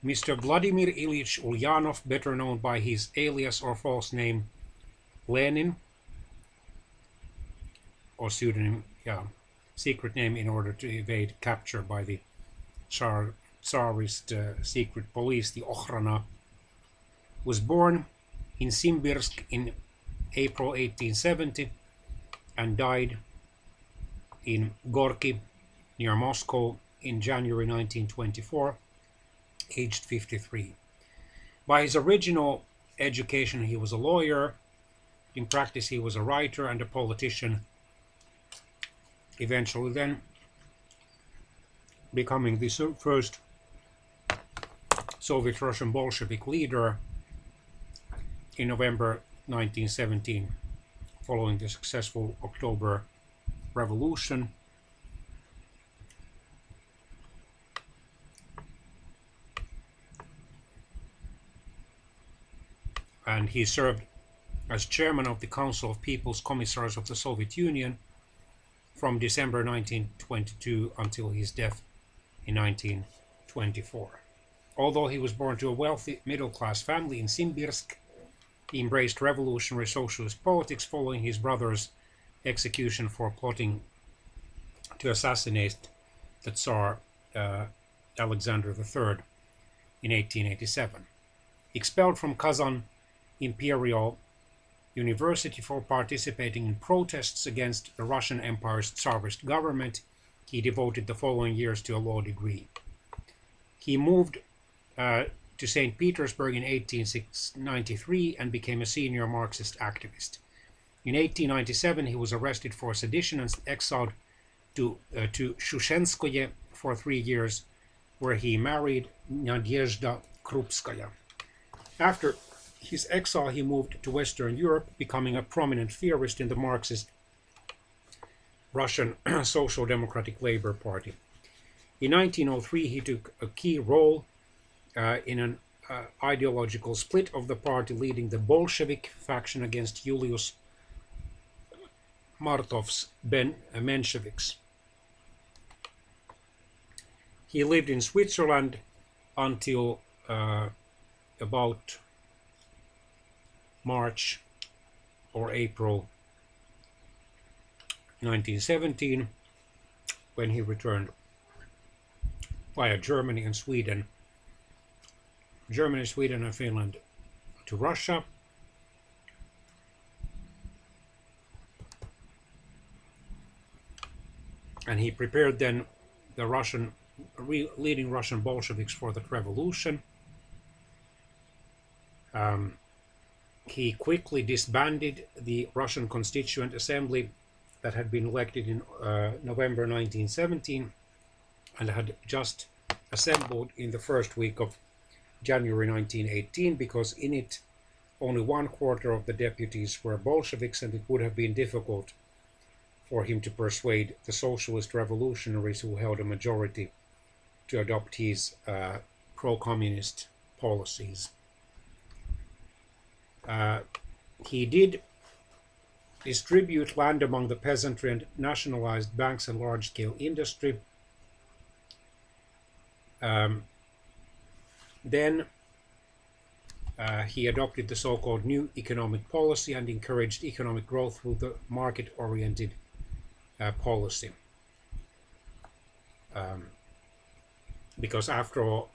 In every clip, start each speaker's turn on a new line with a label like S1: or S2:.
S1: Mr. Vladimir Ilyich Ulyanov, better known by his alias or false name Lenin, or pseudonym, secret name in order to evade capture by the Tsarist secret police, the Okhrana, was born in Simbirsk in April 1870 and died in Gorky near Moscow in January 1924, aged 53. By his original education, he was a lawyer. In practice, he was a writer and a politician, eventually then becoming the first Soviet Russian Bolshevik leader in November 1917, following the successful October Revolution. And he served as chairman of the Council of People's Commissars of the Soviet Union from December 1922 until his death in 1924. Although he was born to a wealthy middle-class family in Simbirsk, he embraced revolutionary socialist politics following his brother's execution for plotting to assassinate the Tsar Alexander III in 1887. Expelled from Kazan Imperial University for participating in protests against the Russian Empire's Tsarist government, he devoted the following years to a law degree. He moved to St. Petersburg in 1893 and became a senior Marxist activist. In 1897, he was arrested for sedition and exiled to Shushenskoye for 3 years, where he married Nadezhda Krupskaya. After his exile, he moved to Western Europe, becoming a prominent theorist in the Marxist Russian Social Democratic Labour Party. In 1903, he took a key role in an ideological split of the party, leading the Bolshevik faction against Julius Martov's Mensheviks. He lived in Switzerland until about March or April 1917, when he returned via Germany, Sweden, and Finland to Russia. And he prepared then the leading Russian Bolsheviks for the revolution. He quickly disbanded the Russian Constituent Assembly that had been elected in November 1917 and had just assembled in the first week of January 1918, because in it only 1/4 of the deputies were Bolsheviks, and it would have been difficult for him to persuade the socialist revolutionaries who held a majority to adopt his pro-communist policies. He did distribute land among the peasantry and nationalized banks and large-scale industry. Then he adopted the so-called new economic policy and encouraged economic growth through the market-oriented policy. Because after all,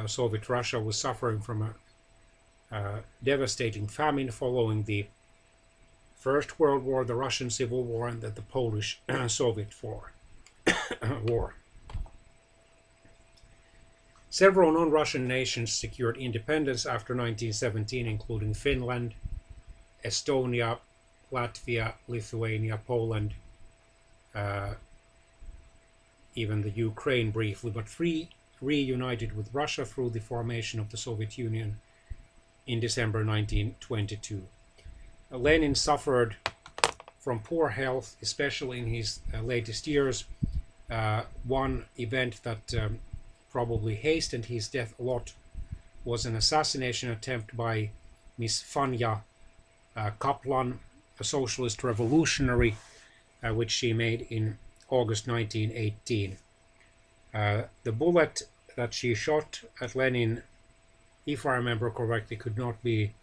S1: Soviet Russia was suffering from a devastating famine following the First World War, the Russian Civil War, and the Polish-Soviet War. Several non-Russian nations secured independence after 1917, including Finland, Estonia, Latvia, Lithuania, Poland, even the Ukraine briefly, but reunited with Russia through the formation of the Soviet Union in December 1922. Lenin suffered from poor health, especially in his latest years. One event that probably hastened his death a lot was an assassination attempt by Miss Fanya Kaplan, a socialist revolutionary, which she made in August 1918. The bullet that she shot at Lenin if I remember correctly, could not be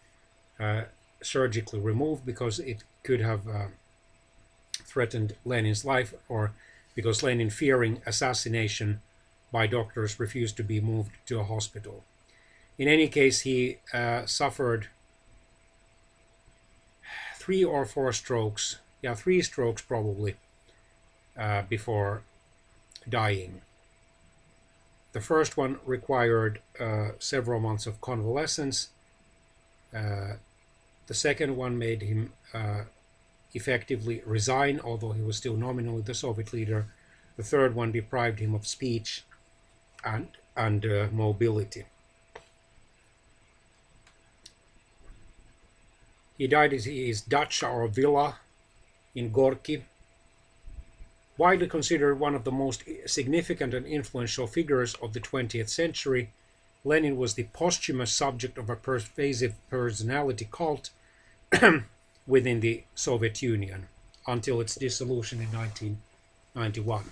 S1: surgically removed because it could have threatened Lenin's life, or because Lenin, fearing assassination by doctors, refused to be moved to a hospital. In any case, he suffered 3 or 4 strokes, 3 strokes probably, before dying. The first one required several months of convalescence. The second one made him effectively resign, although he was still nominally the Soviet leader. The third one deprived him of speech and mobility. He died at his dacha or villa in Gorky. Widely considered one of the most significant and influential figures of the 20th century, Lenin was the posthumous subject of a pervasive personality cult within the Soviet Union until its dissolution in 1991.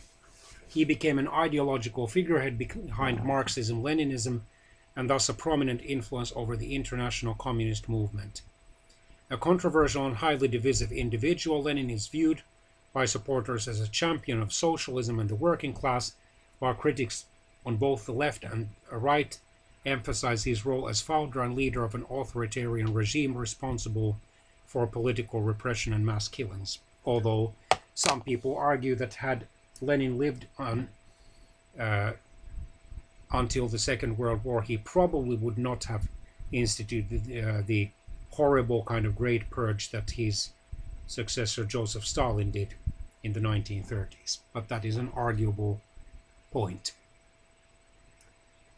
S1: He became an ideological figurehead behind Marxism-Leninism and thus a prominent influence over the international communist movement. A controversial and highly divisive individual, Lenin is viewed by supporters as a champion of socialism and the working class, while critics on both the left and right emphasize his role as founder and leader of an authoritarian regime responsible for political repression and mass killings. Although some people argue that had Lenin lived on until the Second World War, he probably would not have instituted the horrible kind of great purge that his successor Joseph Stalin did in the 1930s. But that is an arguable point.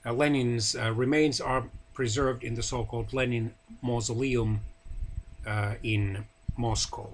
S1: Lenin's remains are preserved in the so-called Lenin Mausoleum in Moscow.